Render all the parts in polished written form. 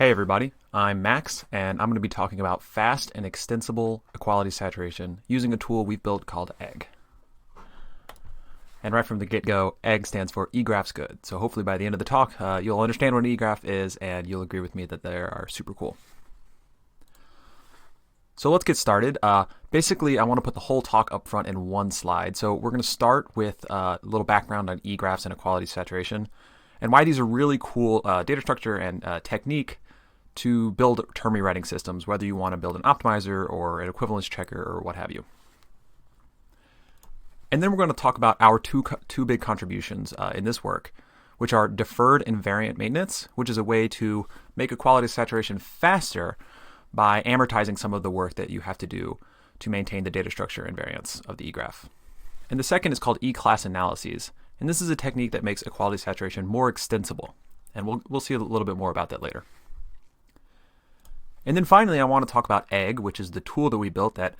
Hey everybody, I'm Max, and I'm going to be talking about fast and extensible equality saturation using a tool we've built called EGG. And right from the get-go, EGG stands for eGraphs Good. So hopefully by the end of the talk, you'll understand what an eGraph is, and you'll agree with me that they are super cool. So let's get started. Basically, I want to put the whole talk up front in one slide. So we're going to start with a little background on eGraphs and equality saturation, and why these are really cool data structure and technique to build term rewriting systems, whether you want to build an optimizer or an equivalence checker or what have you. And then we're going to talk about our two big contributions in this work, which are deferred invariant maintenance, which is a way to make equality saturation faster by amortizing some of the work that you have to do to maintain the data structure invariance of the eGraph. And the second is called E-class analyses, and this is a technique that makes equality saturation more extensible. And we'll see a little bit more about that later. And then finally, I want to talk about EGG, which is the tool that we built that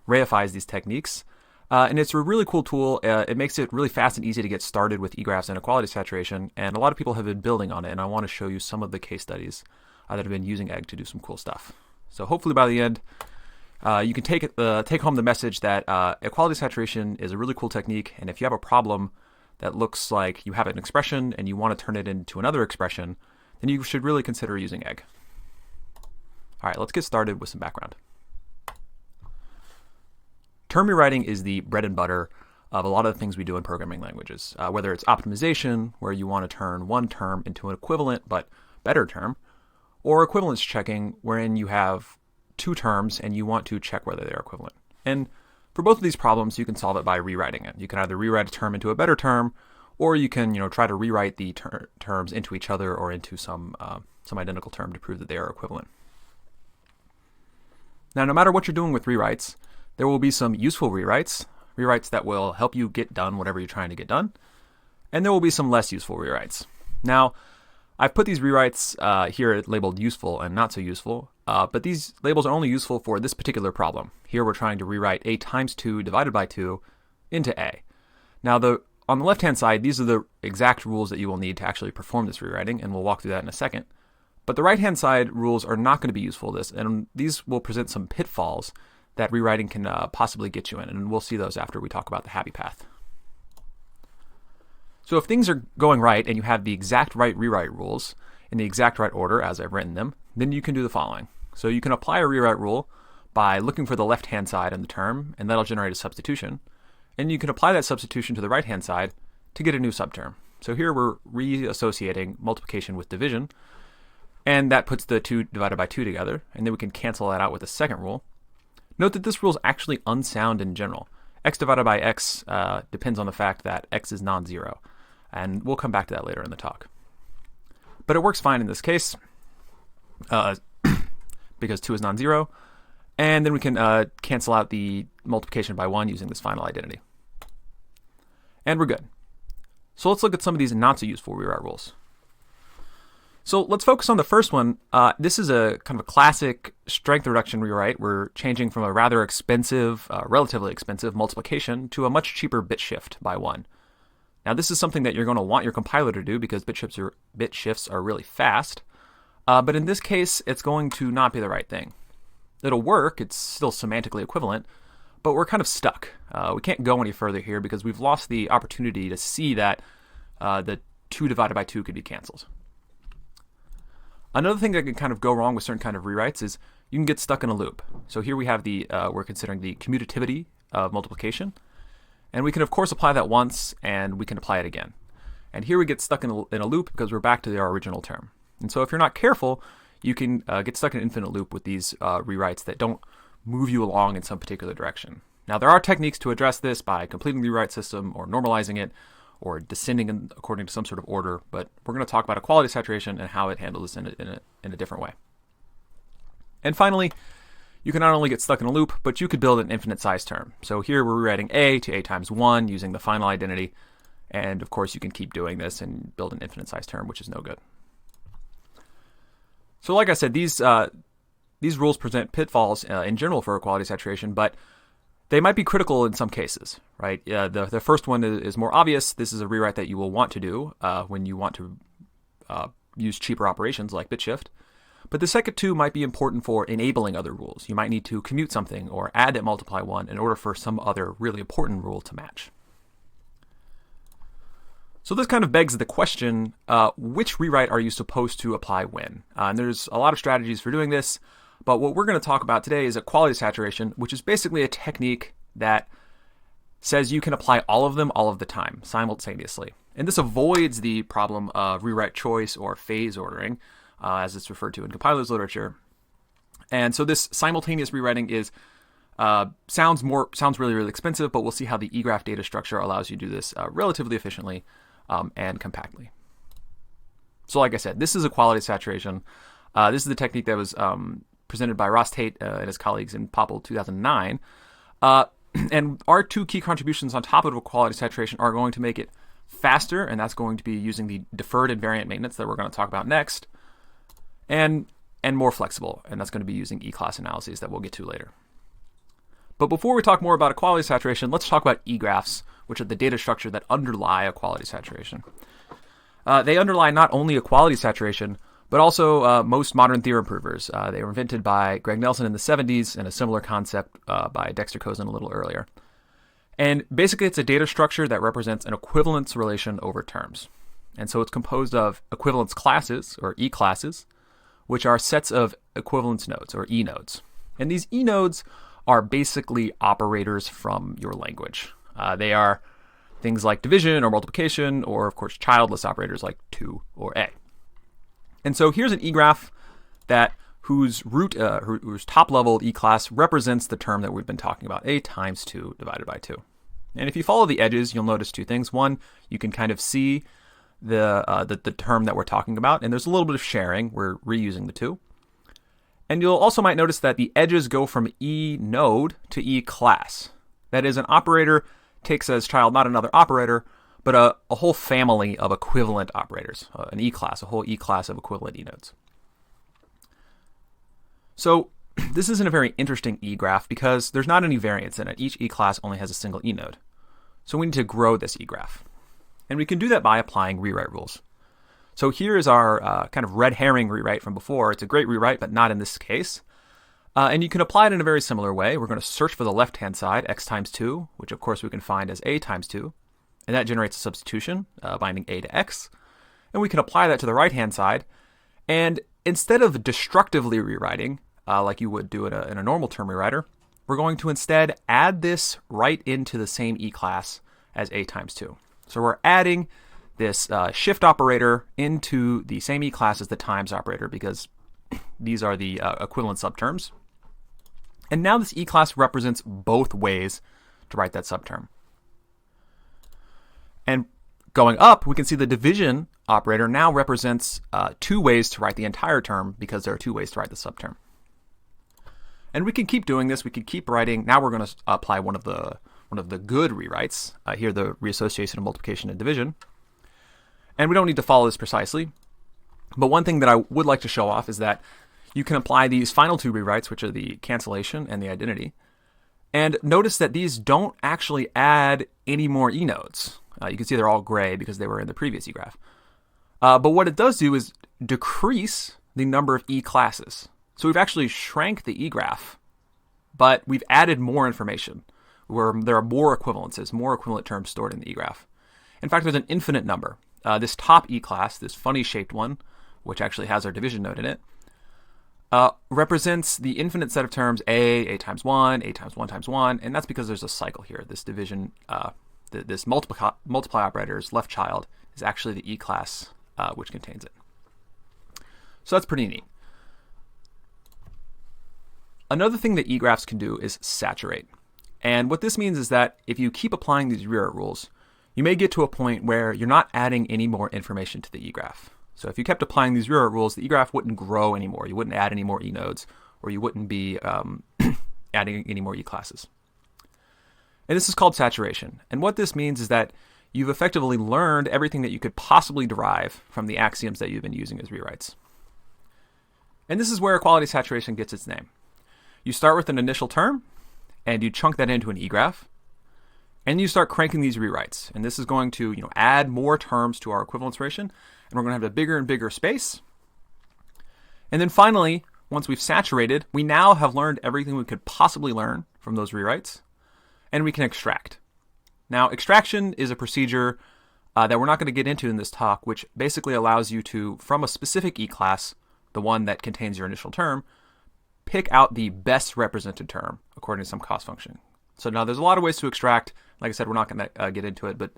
reifies these techniques. And it's a really cool tool. It makes it really fast and easy to get started with eGraphs and equality saturation. And a lot of people have been building on it. And I want to show you some of the case studies that have been using EGG to do some cool stuff. So hopefully by the end, you can take home the message that equality saturation is a really cool technique. And if you have a problem that looks like you have an expression and you want to turn it into another expression, then you should really consider using EGG. All right, let's get started with some background. Term rewriting is the bread and butter of a lot of the things we do in programming languages, whether it's optimization, where you want to turn one term into an equivalent but better term, or equivalence checking, wherein you have two terms and you want to check whether they're equivalent. And for both of these problems, you can solve it by rewriting it. You can either rewrite a term into a better term, or you can try to rewrite the terms into each other or into some identical term to prove that they are equivalent. Now, no matter what you're doing with rewrites, there will be some useful rewrites that will help you get done whatever you're trying to get done, and there will be some less useful rewrites. Now, I've put these rewrites here labeled useful and not so useful, but these labels are only useful for this particular problem. Here we're trying to rewrite a times 2 divided by 2 into a. Now, on the left-hand side, these are the exact rules that you will need to actually perform this rewriting, and we'll walk through that in a second. But the right-hand side rules are not going to be useful to this, and these will present some pitfalls that rewriting can possibly get you in, and we'll see those after we talk about the happy path. So if things are going right and you have the exact right rewrite rules in the exact right order as I've written them, then you can do the following. So you can apply a rewrite rule by looking for the left-hand side in the term, and that'll generate a substitution. And you can apply that substitution to the right-hand side to get a new subterm. So here we're reassociating multiplication with division, and that puts the 2 divided by 2 together, and then we can cancel that out with a second rule. Note that this rule is actually unsound in general. X divided by x depends on the fact that x is non-zero, and we'll come back to that later in the talk. But it works fine in this case because 2 is non-zero, and then we can cancel out the multiplication by 1 using this final identity. And we're good. So let's look at some of these not so useful rewrite rules. So let's focus on the first one. This is a kind of a classic strength reduction rewrite. We're changing from a rather expensive, relatively expensive multiplication to a much cheaper bit shift by 1. Now this is something that you're going to want your compiler to do because bit shifts are really fast. But in this case, it's going to not be the right thing. It'll work. It's still semantically equivalent, but we're kind of stuck. We can't go any further here because we've lost the opportunity to see that the 2 divided by 2 could be canceled. Another thing that can kind of go wrong with certain kind of rewrites is you can get stuck in a loop. So here we have we're considering the commutativity of multiplication. And we can, of course, apply that once, and we can apply it again. And here we get stuck in a loop because we're back to our original term. And so if you're not careful, you can get stuck in an infinite loop with these rewrites that don't move you along in some particular direction. Now, there are techniques to address this by completing the rewrite system or normalizing it, or descending according to some sort of order, but we're going to talk about equality saturation and how it handles this in a different way. And finally, you can not only get stuck in a loop, but you could build an infinite size term. So here we're rewriting a to a times 1 using the final identity, and of course you can keep doing this and build an infinite size term, which is no good. So like I said, these rules present pitfalls in general for equality saturation, but they might be critical in some cases, right? The first one is more obvious. This is a rewrite that you will want to do when you want to use cheaper operations like bit shift. But the second two might be important for enabling other rules. You might need to commute something or add that multiply one in order for some other really important rule to match. So this kind of begs the question, which rewrite are you supposed to apply when? And there's a lot of strategies for doing this, but what we're going to talk about today is equality saturation, which is basically a technique that says you can apply all of them all of the time, simultaneously. And this avoids the problem of rewrite choice or phase ordering, as it's referred to in compilers literature. And so this simultaneous rewriting is sounds really, really expensive, but we'll see how the egraph data structure allows you to do this relatively efficiently and compactly. So like I said, this is equality saturation. This is the technique that was presented by Ross Tate and his colleagues in POPL 2009. And our two key contributions on top of equality saturation are going to make it faster, and that's going to be using the deferred invariant maintenance that we're going to talk about next, and more flexible, and that's going to be using E-class analyses that we'll get to later. But before we talk more about equality saturation, let's talk about egraphs, which are the data structure that underlie equality saturation. They underlie not only equality saturation, but also most modern theorem provers. They were invented by Greg Nelson in the 70s, and a similar concept by Dexter Cozen a little earlier. And basically, it's a data structure that represents an equivalence relation over terms. And so it's composed of equivalence classes, or E-classes, which are sets of equivalence nodes, or E-nodes. And these E-nodes are basically operators from your language. They are things like division or multiplication, or of course childless operators like to or a. And so here's an E-graph whose top level E-class represents the term that we've been talking about, a times 2 divided by 2. And if you follow the edges, you'll notice two things. One, you can kind of see the term that we're talking about, and there's a little bit of sharing. We're reusing the 2. And you'll also might notice that the edges go from E node to E class. That is, an operator takes as child not another operator, but a whole family of equivalent operators, an E class, a whole E class of equivalent E nodes. So this isn't a very interesting E graph because there's not any variance in it. Each E class only has a single E node. So we need to grow this E graph. And we can do that by applying rewrite rules. So here is our kind of red herring rewrite from before. It's a great rewrite, but not in this case. And you can apply it in a very similar way. We're going to search for the left-hand side, x times 2, which of course we can find as a times 2. And that generates a substitution, binding a to x. And we can apply that to the right-hand side. And instead of destructively rewriting, like you would do in a normal term rewriter, we're going to instead add this right into the same E class as a times 2. So we're adding this shift operator into the same E class as the times operator because these are the equivalent subterms. And now this E class represents both ways to write that subterm. And going up, we can see the division operator now represents 2 ways to write the entire term because there are 2 ways to write the subterm. And we can keep doing this. We can keep writing. Now we're going to apply one of the good rewrites. Here, the reassociation of multiplication and division. And we don't need to follow this precisely. But one thing that I would like to show off is that you can apply these final 2 rewrites, which are the cancellation and the identity. And notice that these don't actually add any more E nodes. You can see they're all gray because they were in the previous E graph. But what it does do is decrease the number of E classes. So we've actually shrank the E graph, but we've added more information where there are more equivalences, more equivalent terms stored in the E graph. In fact, there's an infinite number. This top E class, this funny shaped one, which actually has our division node in it, represents the infinite set of terms a times 1, a times 1 times 1, and that's because there's a cycle here. This division, this multiply operator's left child is actually the E class which contains it. So that's pretty neat. Another thing that E-graphs can do is saturate. And what this means is that if you keep applying these rewrite rules, you may get to a point where you're not adding any more information to the E-graph. So if you kept applying these rewrite rules, the E-graph wouldn't grow anymore. You wouldn't add any more E-nodes, or you wouldn't be adding any more E-classes. And this is called saturation. And what this means is that you've effectively learned everything that you could possibly derive from the axioms that you've been using as rewrites. And this is where equality saturation gets its name. You start with an initial term, and you chunk that into an E-graph, and you start cranking these rewrites. And this is going to add more terms to our equivalence relation, and we're going to have a bigger and bigger space. And then finally, once we've saturated, we now have learned everything we could possibly learn from those rewrites, and we can extract. Now, extraction is a procedure that we're not going to get into in this talk, which basically allows you to, from a specific E-class, the one that contains your initial term, pick out the best represented term according to some cost function. So now there's a lot of ways to extract. Like I said, we're not going to get into it, but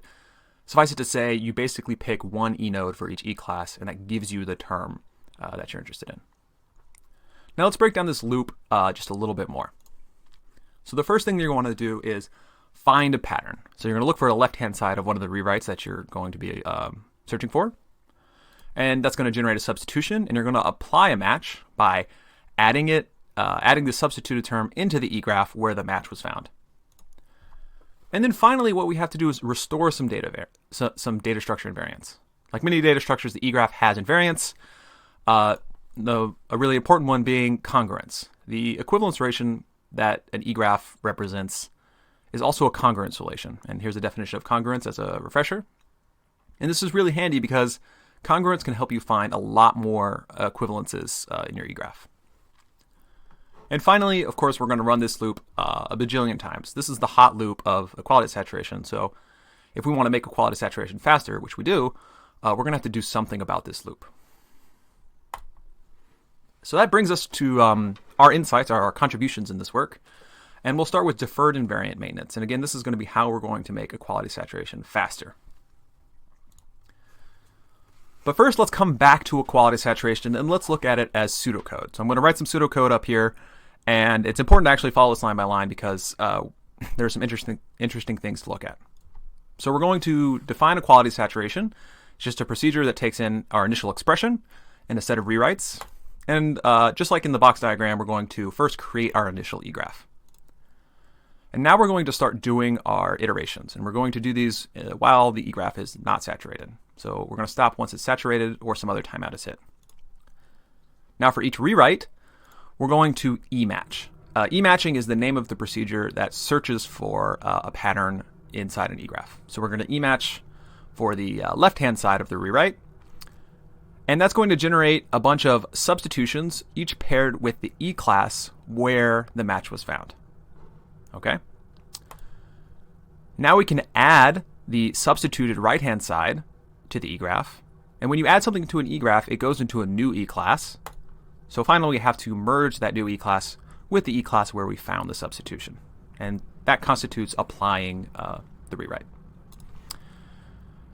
suffice it to say, you basically pick one E-node for each E-class, and that gives you the term that you're interested in. Now let's break down this loop just a little bit more. So the first thing you're going to want to do is find a pattern. So you're going to look for the left-hand side of one of the rewrites that you're going to be searching for. And that's going to generate a substitution, and you're going to apply a match by adding the substituted term into the egraph where the match was found. And then finally, what we have to do is restore some data structure invariance. Like many data structures, the egraph has invariance. A really important one being congruence. The equivalence relation that an egraph represents is also a congruence relation. And here's a definition of congruence as a refresher. And this is really handy because congruence can help you find a lot more equivalences in your egraph. And finally, of course, we're going to run this loop a bajillion times. This is the hot loop of equality saturation. So if we want to make equality saturation faster, which we do, we're going to have to do something about this loop. So that brings us to our insights, our contributions in this work. And we'll start with deferred invariant maintenance. And again, this is going to be how we're going to make equality saturation faster. But first, let's come back to equality saturation, and let's look at it as pseudocode. So I'm going to write some pseudocode up here, and it's important to actually follow this line by line because there are some interesting things to look at. So we're going to define equality saturation. It's just a procedure that takes in our initial expression and a set of rewrites. And just like in the box diagram, we're going to first create our initial egraph. And now we're going to start doing our iterations, and we're going to do these while the egraph is not saturated. So we're going to stop once it's saturated or some other timeout is hit. Now for each rewrite, we're going to ematch. Ematching is the name of the procedure that searches for a pattern inside an egraph. So we're going to ematch for the left-hand side of the rewrite. And that's going to generate a bunch of substitutions, each paired with the E-class where the match was found. Okay? Now we can add the substituted right-hand side to the egraph. And when you add something to an egraph, it goes into a new E-class. So finally, we have to merge that new E-class with the E-class where we found the substitution. And that constitutes applying the rewrite.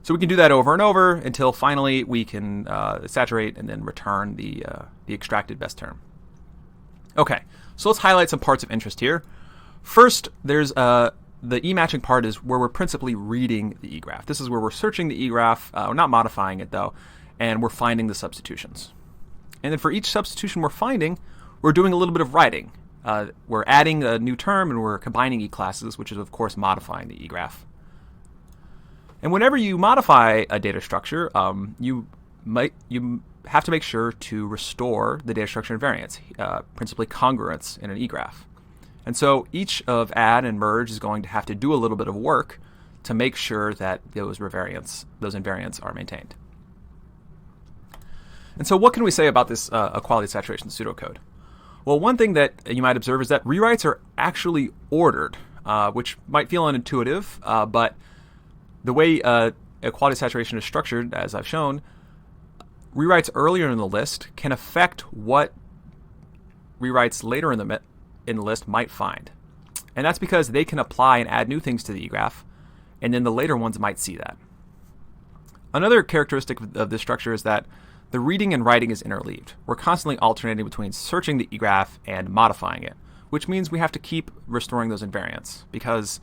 So we can do that over and over until finally we can saturate and then return the extracted best term. Okay, so let's highlight some parts of interest here. First, there's the e-matching part is where we're principally reading the egraph. This is where we're searching the egraph. We're not modifying it though, and we're finding the substitutions. And then for each substitution we're finding, we're doing a little bit of writing. We're adding a new term and we're combining e-classes, which is of course modifying the egraph. And whenever you modify a data structure, you have to make sure to restore the data structure invariance, principally congruence in an egraph. And so each of add and merge is going to have to do a little bit of work to make sure that those invariants are maintained. And so what can we say about this equality saturation pseudocode? Well, one thing that you might observe is that rewrites are actually ordered, which might feel unintuitive, but the way equality saturation is structured, as I've shown, rewrites earlier in the list can affect what rewrites later in the list might find. And that's because they can apply and add new things to the egraph, and then the later ones might see that. Another characteristic of this structure is that the reading and writing is interleaved. We're constantly alternating between searching the egraph and modifying it, which means we have to keep restoring those invariants because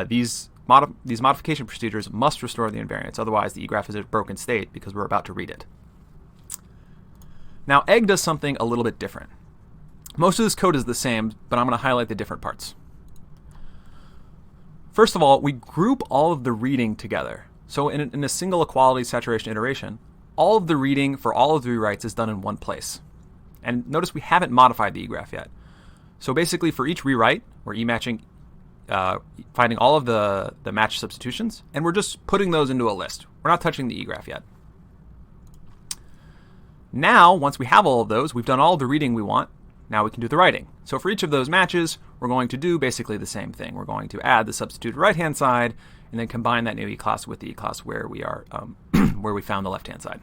these modification procedures must restore the invariants. Otherwise, the egraph is in a broken state because we're about to read it. Now, egg does something a little bit different. Most of this code is the same, but I'm going to highlight the different parts. First of all, we group all of the reading together. So in a single equality saturation iteration, all of the reading for all of the rewrites is done in one place. And notice we haven't modified the egraph yet. So basically for each rewrite, we're e-matching, finding all of the match substitutions, and we're just putting those into a list. We're not touching the egraph yet. Now, once we have all of those, we've done all the reading we want. Now we can do the writing. So for each of those matches, we're going to do basically the same thing. We're going to add the substituted right-hand side and then combine that new E-class with the E-class where we are, where we found the left-hand side.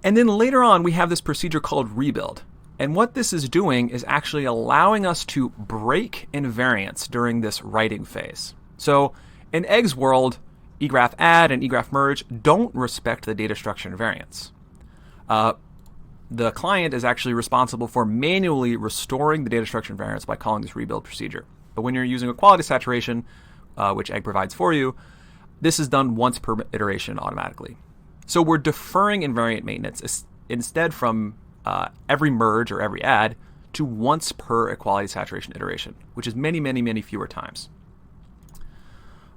And then later on, we have this procedure called rebuild. And what this is doing is actually allowing us to break invariance during this writing phase. So in egg's world, egraph add and egraph merge don't respect the data structure invariance. The client is actually responsible for manually restoring the data structure invariance by calling this rebuild procedure. But when you're using equality saturation, which egg provides for you, this is done once per iteration automatically. So we're deferring invariant maintenance instead from every merge or every add to once per equality saturation iteration, which is many, many, many fewer times.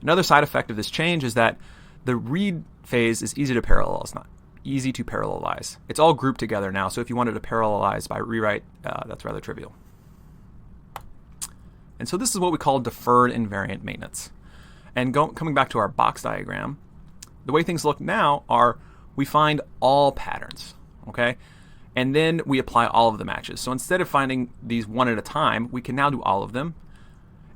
Another side effect of this change is that the read phase is easy to parallel. It's not easy to parallelize. It's all grouped together now, so if you wanted to parallelize by rewrite, that's rather trivial. And so this is what we call deferred invariant maintenance. And coming back to our box diagram, the way things look now are we find all patterns, okay? And then we apply all of the matches. So instead of finding these one at a time, we can now do all of them.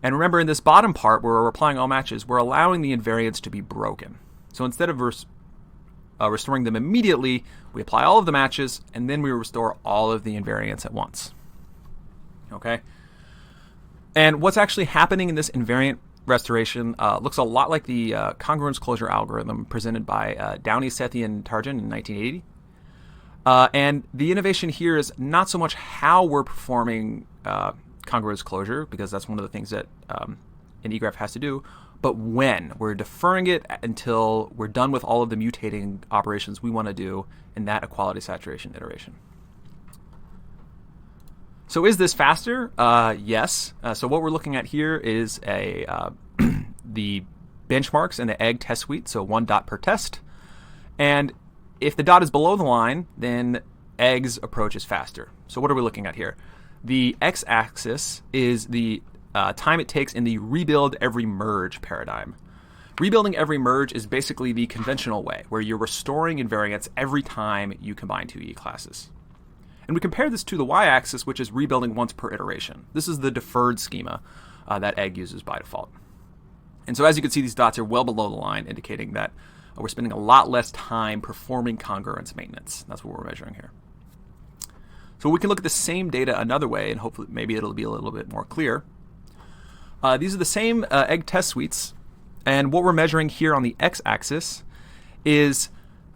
And remember, in this bottom part where we're applying all matches, we're allowing the invariants to be broken. So instead of restoring them immediately, we apply all of the matches, and then we restore all of the invariants at once. Okay? And what's actually happening in this invariant restoration looks a lot like the congruence closure algorithm presented by Downey, Sethi, and Tarjan in 1980. And the innovation here is not so much how we're performing congruence closure, because that's one of the things that an egraph has to do, but when. We're deferring it until we're done with all of the mutating operations we want to do in that equality saturation iteration. So is this faster? Yes. So what we're looking at here is the benchmarks in the egg test suite, so 1 dot per test. And if the dot is below the line, then egg's approach is faster. So what are we looking at here? The x-axis is the time it takes in the rebuild every merge paradigm. Rebuilding every merge is basically the conventional way, where you're restoring invariants every time you combine two E-classes. And we compare this to the y-axis, which is rebuilding once per iteration. This is the deferred schema that egg uses by default. And so as you can see, these dots are well below the line, indicating that we're spending a lot less time performing congruence maintenance. That's what we're measuring here. So we can look at the same data another way, and hopefully maybe it'll be a little bit more clear. These are the same egg test suites, and what we're measuring here on the x-axis is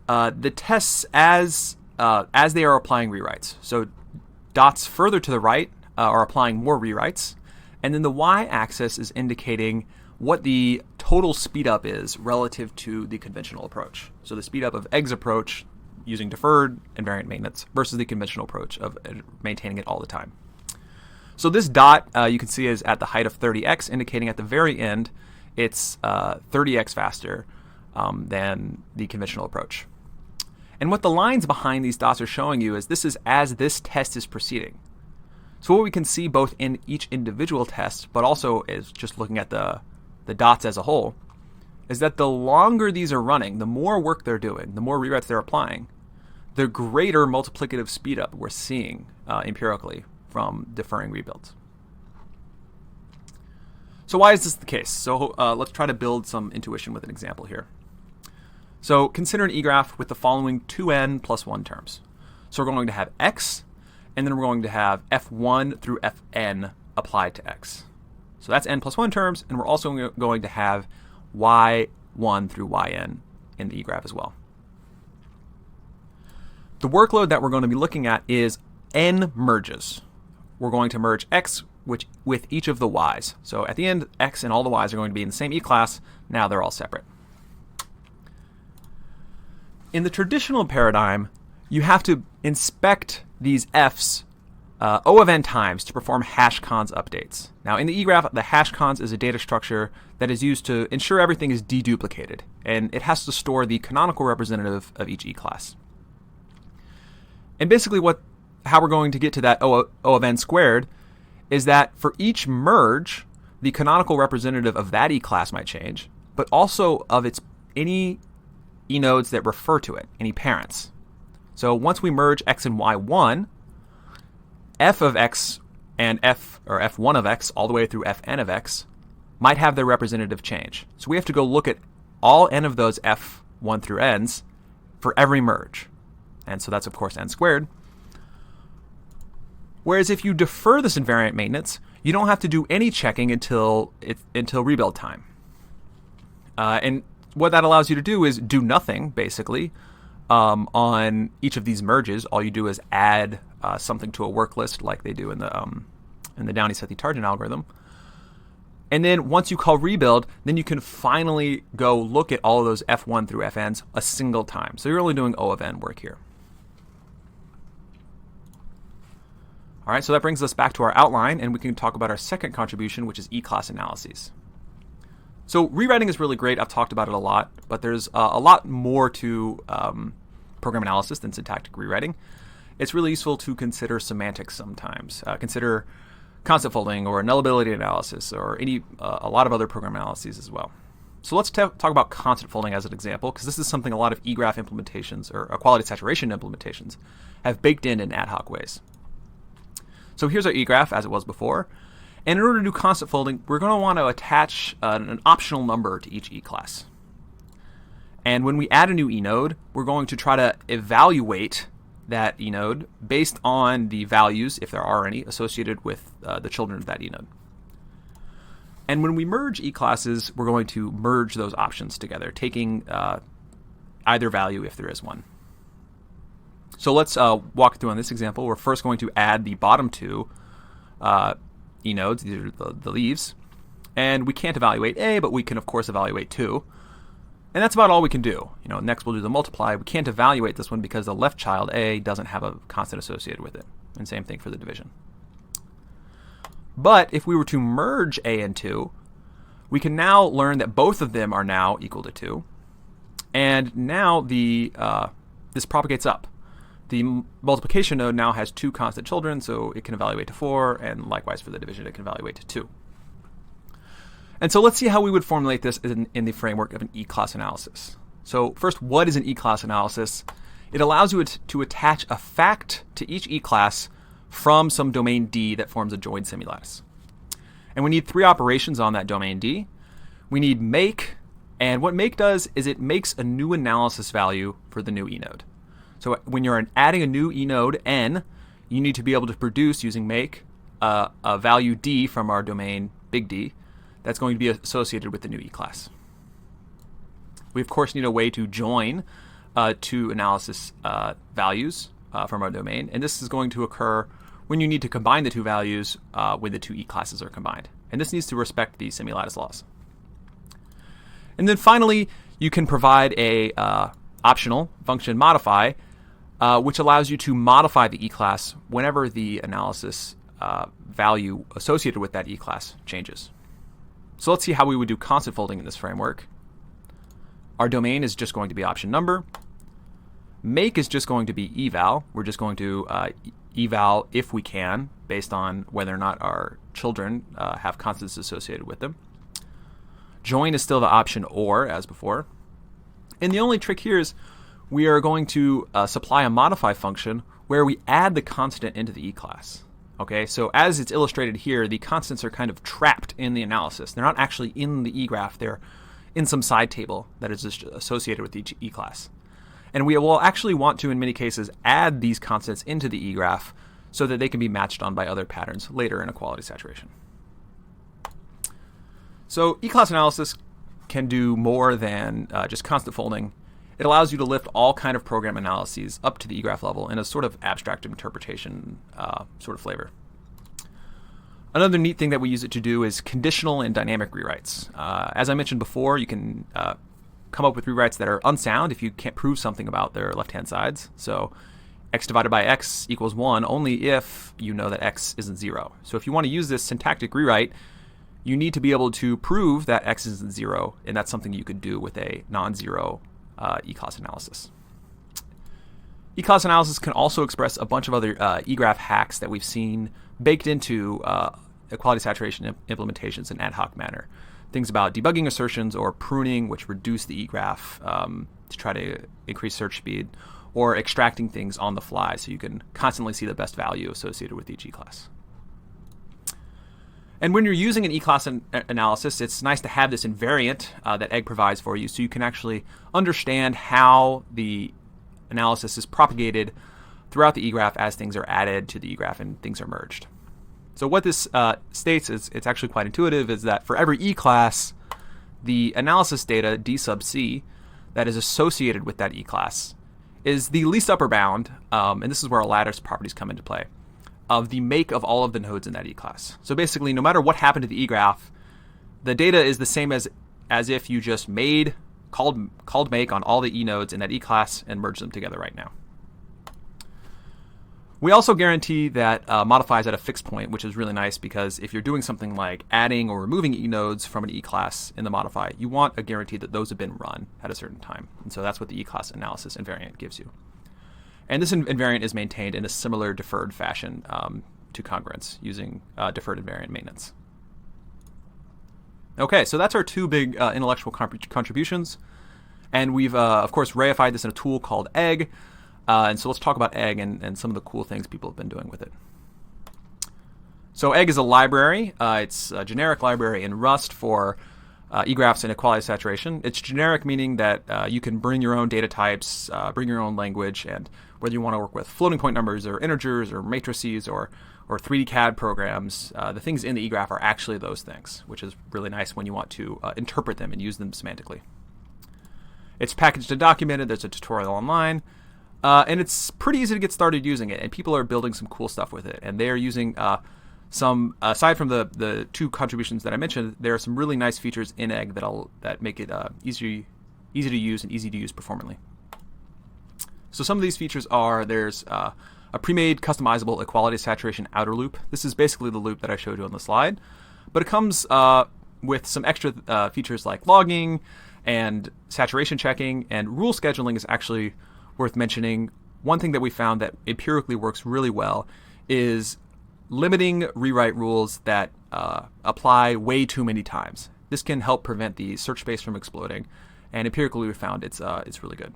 the tests as they are applying rewrites. So dots further to the right are applying more rewrites, and then the y-axis is indicating what the total speed up is relative to the conventional approach. So the speed up of egg's approach using deferred invariant maintenance versus the conventional approach of maintaining it all the time. So this dot you can see is at the height of 30x, indicating at the very end it's 30x faster than the conventional approach. And what the lines behind these dots are showing you is this is as this test is proceeding. So what we can see both in each individual test, but also is just looking at the dots as a whole, is that the longer these are running, the more work they're doing, the more rewrites they're applying, the greater multiplicative speed up we're seeing empirically from deferring rebuilds. So why is this the case? So let's try to build some intuition with an example here. So consider an egraph with the following 2n plus 1 terms. So we're going to have x, and then we're going to have f1 through fn applied to x. So that's n plus 1 terms, and we're also going to have y1 through yn in the egraph as well. The workload that we're going to be looking at is n merges. We're going to merge x with each of the y's. So at the end, x and all the y's are going to be in the same E-class. Now they're all separate. In the traditional paradigm, you have to inspect these f's O of n times to perform hash cons updates. Now in the egraph, the hash cons is a data structure that is used to ensure everything is deduplicated, and it has to store the canonical representative of each E-class. And basically how we're going to get to that O of n squared is that for each merge, the canonical representative of that E-class might change, but also of any nodes that refer to it, any parents. So once we merge x and y1, f of x and f1 of x all the way through fn of x might have their representative change. So we have to go look at all n of those f1 through n's for every merge. And so that's, of course, n squared. Whereas if you defer this invariant maintenance, you don't have to do any checking until rebuild time. And what that allows you to do is do nothing, basically, on each of these merges. All you do is add something to a work list like they do in the Downey-Sethi-Tarjan algorithm. And then once you call rebuild, then you can finally go look at all of those f1 through fn's a single time. So you're only doing O of n work here. All right, so that brings us back to our outline, and we can talk about our second contribution, which is E-class analyses. So rewriting is really great. I've talked about it a lot, but there's a lot more to program analysis than syntactic rewriting. It's really useful to consider semantics sometimes. Consider concept folding or nullability analysis or a lot of other program analyses as well. So let's talk about concept folding as an example, because this is something a lot of eGraph implementations or equality saturation implementations have baked in ad hoc ways. So here's our eGraph as it was before. And in order to do concept folding, we're going to want to attach an optional number to each E-class. And when we add a new eNode, we're going to try to evaluate that eNode based on the values, if there are any, associated with the children of that eNode. And when we merge E-classes, we're going to merge those options together, taking either value if there is one. So let's walk through on this example. We're first going to add the bottom two eNodes, these are the leaves. And we can't evaluate A, but we can, of course, evaluate 2. And that's about all we can do. Next we'll do the multiply. We can't evaluate this one because the left child, A, doesn't have a constant associated with it. And same thing for the division. But if we were to merge A and 2, we can now learn that both of them are now equal to 2. And now this propagates up. The multiplication node now has 2 constant children, so it can evaluate to 4, and likewise for the division, it can evaluate to 2. And so let's see how we would formulate this in the framework of an E-class analysis. So first, what is an E-class analysis? It allows you to attach a fact to each E-class from some domain D that forms a joined semilattice. And we need 3 operations on that domain D. We need make, and what make does is it makes a new analysis value for the new eNode. So when you're adding a new eNode, n, you need to be able to produce, using make, a value d from our domain big D that's going to be associated with the new E-class. We, of course, need a way to join 2 analysis values from our domain. And this is going to occur when you need to combine the 2 values when the 2 E-classes are combined. And this needs to respect the semilattice laws. And then finally, you can provide a optional function modify, which allows you to modify the E-class whenever the analysis value associated with that E-class changes. So let's see how we would do constant folding in this framework. Our domain is just going to be option number. Make is just going to be eval. We're just going to eval if we can, based on whether or not our children have constants associated with them. Join is still the option or, as before. And the only trick here is we are going to supply a modify function where we add the constant into the E-class. Okay, so as it's illustrated here, the constants are kind of trapped in the analysis. They're not actually in the eGraph. They're in some side table that is just associated with each E-class. And we will actually want to, in many cases, add these constants into the eGraph so that they can be matched on by other patterns later in equality saturation. So E-class analysis can do more than just constant folding. It allows you to lift all kind of program analyses up to the eGraph level in a sort of abstract interpretation sort of flavor. Another neat thing that we use it to do is conditional and dynamic rewrites. As I mentioned before, you can come up with rewrites that are unsound if you can't prove something about their left-hand sides. So x divided by x equals 1 only if you know that x isn't 0. So if you want to use this syntactic rewrite, you need to be able to prove that x isn't 0, and that's something you could do with a non-zero E-class analysis. E-class analysis can also express a bunch of other eGraph hacks that we've seen baked into equality saturation implementations in ad hoc manner. Things about debugging assertions or pruning, which reduce the eGraph to try to increase search speed, or extracting things on the fly so you can constantly see the best value associated with each E-class. And when you're using an E-class analysis, it's nice to have this invariant that egg provides for you so you can actually understand how the analysis is propagated throughout the E-graph as things are added to the E-graph and things are merged. So what this states is, it's actually quite intuitive, is that for every E-class, the analysis data D sub C that is associated with that E-class is the least upper bound, and this is where our lattice properties come into play, of the make of all of the nodes in that E-class. So basically, no matter what happened to the E-graph, the data is the same as if you just called make on all the E nodes in that E-class and merged them together right now. We also guarantee that modifies at a fixed point, which is really nice because if you're doing something like adding or removing E nodes from an E-class in the modify, you want a guarantee that those have been run at a certain time. And so that's what the E-class analysis invariant gives you. And this invariant is maintained in a similar deferred fashion to congruence using deferred invariant maintenance. Okay, so that's our two big intellectual contributions. And we've, of course, reified this in a tool called egg. And so let's talk about egg and some of the cool things people have been doing with it. So egg is a library. It's a generic library in Rust for E-graphs and equality saturation. It's generic, meaning that you can bring your own data types, bring your own language, and whether you want to work with floating point numbers or integers or matrices or 3D CAD programs, the things in the E-graph are actually those things, which is really nice when you want to interpret them and use them semantically. It's packaged and documented. There's a tutorial online. And it's pretty easy to get started using it, and people are building some cool stuff with it. And they are using some, aside from the two contributions that I mentioned, there are some really nice features in egg that make it easy to use and easy to use performantly. So some of these features are, there's a pre-made customizable equality saturation outer loop. This is basically the loop that I showed you on the slide, but it comes with some extra features like logging and saturation checking, and rule scheduling is actually worth mentioning. One thing that we found that empirically works really well is limiting rewrite rules that apply way too many times. This can help prevent the search space from exploding, and empirically we found it's really good.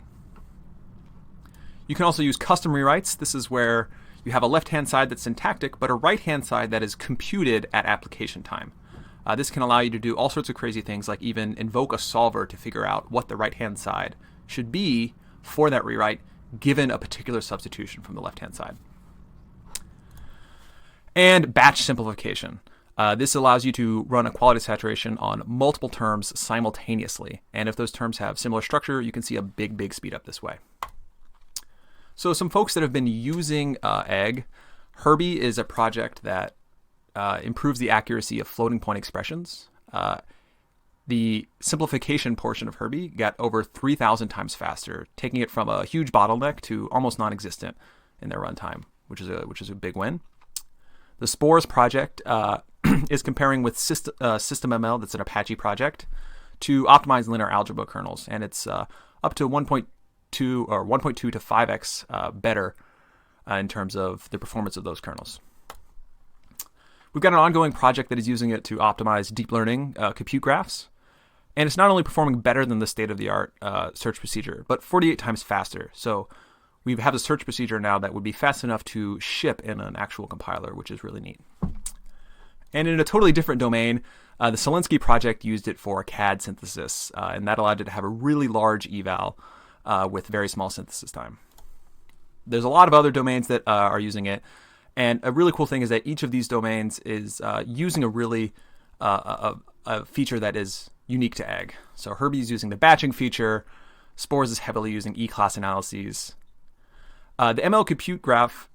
You can also use custom rewrites. This is where you have a left-hand side that's syntactic, but a right-hand side that is computed at application time. This can allow you to do all sorts of crazy things, like even invoke a solver to figure out what the right-hand side should be for that rewrite, given a particular substitution from the left-hand side. And batch simplification. This allows you to run equality saturation on multiple terms simultaneously. And if those terms have similar structure, you can see a big speed up this way. So some folks that have been using egg, Herbie is a project that improves the accuracy of floating point expressions. The simplification portion of Herbie got over 3,000 times faster, taking it from a huge bottleneck to almost non-existent in their runtime, which is a big win. The Spores project is comparing with SystemML, that's an Apache project, to optimize linear algebra kernels, and it's up to 1.2 to 5x better in terms of the performance of those kernels. We've got an ongoing project that is using it to optimize deep learning compute graphs. And it's not only performing better than the state-of-the-art search procedure, but 48 times faster. So we have a search procedure now that would be fast enough to ship in an actual compiler, which is really neat. And in a totally different domain, the Selinsky project used it for CAD synthesis, and that allowed it to have a really large eval with very small synthesis time. There's a lot of other domains that are using it, and a really cool thing is that each of these domains is using a really a feature that is unique to egg. So Herbie is using the batching feature. Spores is heavily using E-class analyses. The ML compute graph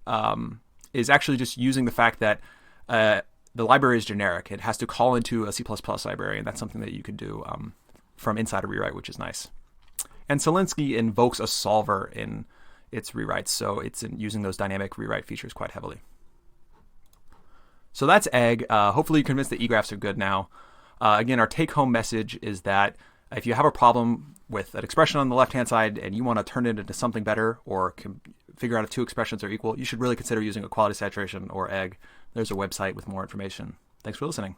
is actually just using the fact that the library is generic. It has to call into a C++ library, and that's something that you could do from inside a rewrite, which is nice. And Selinsky invokes a solver in its rewrites, so it's using those dynamic rewrite features quite heavily. So that's egg. Hopefully you're convinced that E-graphs are good now. Again, our take-home message is that if you have a problem with an expression on the left-hand side and you want to turn it into something better or figure out if two expressions are equal, you should really consider using equality saturation or egg. There's a website with more information. Thanks for listening.